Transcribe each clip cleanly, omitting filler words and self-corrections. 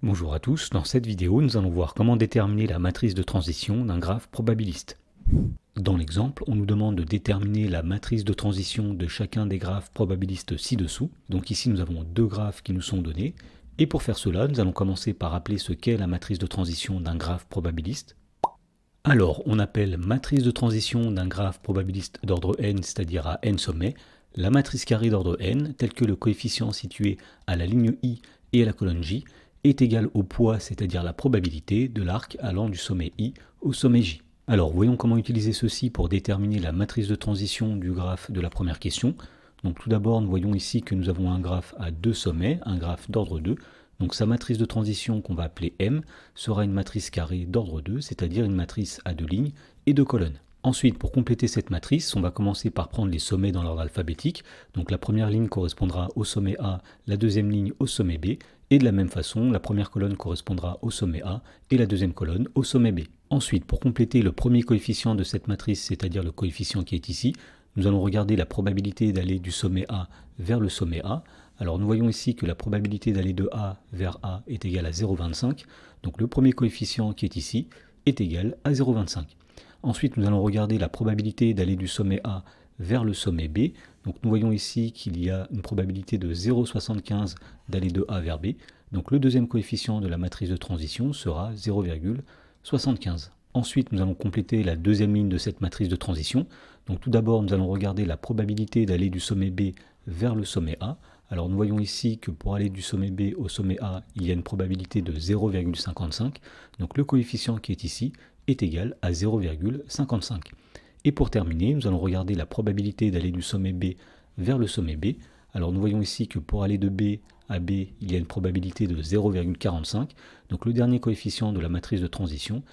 Bonjour à tous, dans cette vidéo nous allons voir comment déterminer la matrice de transition d'un graphe probabiliste. Dans l'exemple, on nous demande de déterminer la matrice de transition de chacun des graphes probabilistes ci-dessous. Donc ici nous avons deux graphes qui nous sont donnés. Et pour faire cela, nous allons commencer par appeler ce qu'est la matrice de transition d'un graphe probabiliste. Alors, on appelle matrice de transition d'un graphe probabiliste d'ordre n, c'est-à-dire à n sommets, la matrice carrée d'ordre n, telle que le coefficient situé à la ligne I et à la colonne J, est égal au poids, c'est-à-dire la probabilité, de l'arc allant du sommet I au sommet J. Alors, voyons comment utiliser ceci pour déterminer la matrice de transition du graphe de la première question. Donc tout d'abord, nous voyons ici que nous avons un graphe à deux sommets, un graphe d'ordre 2. Donc sa matrice de transition qu'on va appeler M sera une matrice carrée d'ordre 2, c'est-à-dire une matrice à deux lignes et deux colonnes. Ensuite, pour compléter cette matrice, on va commencer par prendre les sommets dans l'ordre alphabétique. Donc la première ligne correspondra au sommet A, la deuxième ligne au sommet B, et de la même façon, la première colonne correspondra au sommet A et la deuxième colonne au sommet B. Ensuite, pour compléter le premier coefficient de cette matrice, c'est-à-dire le coefficient qui est ici, nous allons regarder la probabilité d'aller du sommet A vers le sommet A. Alors nous voyons ici que la probabilité d'aller de A vers A est égale à 0,25. Donc le premier coefficient qui est ici est égal à 0,25. Ensuite nous allons regarder la probabilité d'aller du sommet A vers le sommet B. Donc nous voyons ici qu'il y a une probabilité de 0,75 d'aller de A vers B. Donc le deuxième coefficient de la matrice de transition sera 0,75. Ensuite, nous allons compléter la deuxième ligne de cette matrice de transition. Donc tout d'abord, nous allons regarder la probabilité d'aller du sommet B vers le sommet A. Alors nous voyons ici que pour aller du sommet B au sommet A, il y a une probabilité de 0,55. Donc le coefficient qui est ici est égal à 0,55. Et pour terminer, nous allons regarder la probabilité d'aller du sommet B vers le sommet B. Alors nous voyons ici que pour aller de B à B, il y a une probabilité de 0,45. Donc le dernier coefficient de la matrice de transition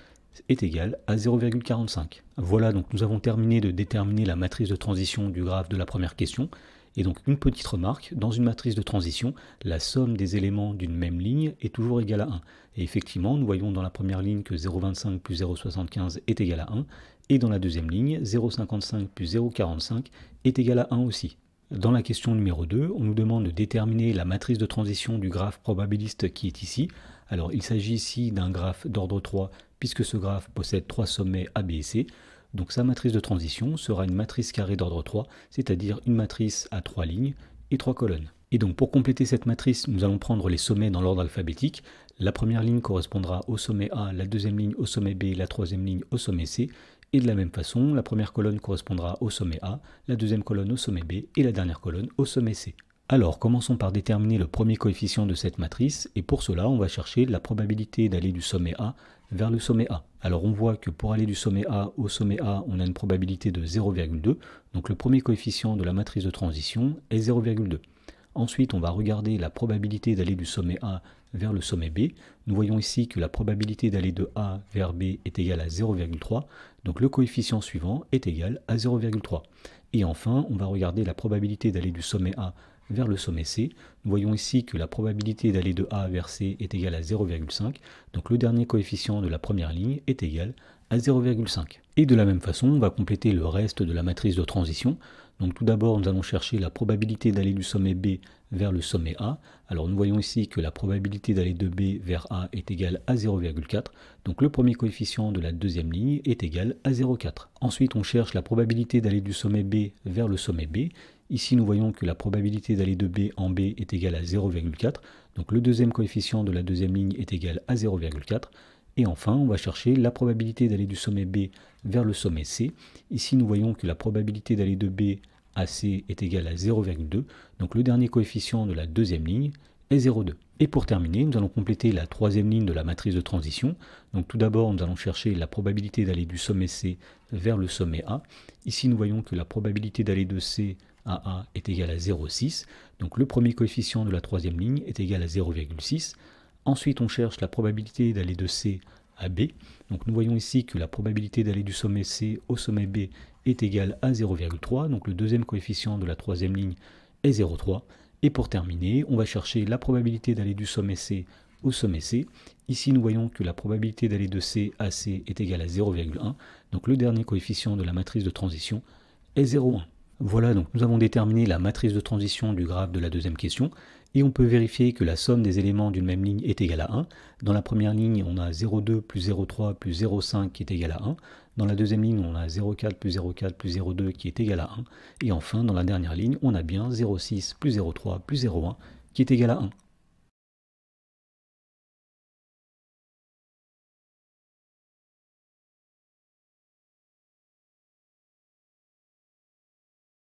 est égal à 0,45. Voilà, donc nous avons terminé de déterminer la matrice de transition du graphe de la première question. Et donc une petite remarque, dans une matrice de transition, la somme des éléments d'une même ligne est toujours égale à 1. Et effectivement, nous voyons dans la première ligne que 0,25 plus 0,75 est égal à 1, et dans la deuxième ligne, 0,55 plus 0,45 est égal à 1 aussi. Dans la question numéro 2, on nous demande de déterminer la matrice de transition du graphe probabiliste qui est ici. Alors il s'agit ici d'un graphe d'ordre 3, puisque ce graphe possède trois sommets A, B et C. Donc sa matrice de transition sera une matrice carrée d'ordre 3, c'est-à-dire une matrice à 3 lignes et 3 colonnes. Et donc pour compléter cette matrice, nous allons prendre les sommets dans l'ordre alphabétique. La première ligne correspondra au sommet A, la deuxième ligne au sommet B, la troisième ligne au sommet C. Et de la même façon, la première colonne correspondra au sommet A, la deuxième colonne au sommet B et la dernière colonne au sommet C. Alors, commençons par déterminer le premier coefficient de cette matrice, et pour cela, on va chercher la probabilité d'aller du sommet A vers le sommet A. Alors, on voit que pour aller du sommet A au sommet A, on a une probabilité de 0,2, donc le premier coefficient de la matrice de transition est 0,2. Ensuite, on va regarder la probabilité d'aller du sommet A vers le sommet B. Nous voyons ici que la probabilité d'aller de A vers B est égale à 0,3, donc le coefficient suivant est égal à 0,3. Et enfin, on va regarder la probabilité d'aller du sommet A vers le sommet C. Nous voyons ici que la probabilité d'aller de A vers C est égale à 0,5, donc le dernier coefficient de la première ligne est égal à 0,5. Et de la même façon, on va compléter le reste de la matrice de transition. Donc tout d'abord, nous allons chercher la probabilité d'aller du sommet B vers le sommet A. Alors nous voyons ici que la probabilité d'aller de B vers A est égale à 0,4. Donc le premier coefficient de la deuxième ligne est égal à 0,4. Ensuite, on cherche la probabilité d'aller du sommet B vers le sommet B. Ici, nous voyons que la probabilité d'aller de B en B est égale à 0,4. Donc le deuxième coefficient de la deuxième ligne est égal à 0,4. Et enfin, on va chercher la probabilité d'aller du sommet B vers le sommet C. Ici, nous voyons que la probabilité d'aller de B à C est égale à 0,2. Donc le dernier coefficient de la deuxième ligne est 0,2. Et pour terminer, nous allons compléter la troisième ligne de la matrice de transition. Donc tout d'abord, nous allons chercher la probabilité d'aller du sommet C vers le sommet A. Ici, nous voyons que la probabilité d'aller de C à A est égale à 0,6. Donc le premier coefficient de la troisième ligne est égal à 0,6. Ensuite, on cherche la probabilité d'aller de C à B. Donc nous voyons ici que la probabilité d'aller du sommet C au sommet B est égale à 0,3. Donc le deuxième coefficient de la troisième ligne est 0,3. Et pour terminer, on va chercher la probabilité d'aller du sommet C au sommet C. Ici, nous voyons que la probabilité d'aller de C à C est égale à 0,1. Donc le dernier coefficient de la matrice de transition est 0,1. Voilà, donc nous avons déterminé la matrice de transition du graphe de la deuxième question. Et on peut vérifier que la somme des éléments d'une même ligne est égale à 1. Dans la première ligne, on a 0,2 plus 0,3 plus 0,5 qui est égal à 1. Dans la deuxième ligne, on a 0,4 plus 0,4 plus 0,2 qui est égal à 1. Et enfin, dans la dernière ligne, on a bien 0,6 plus 0,3 plus 0,1 qui est égal à 1.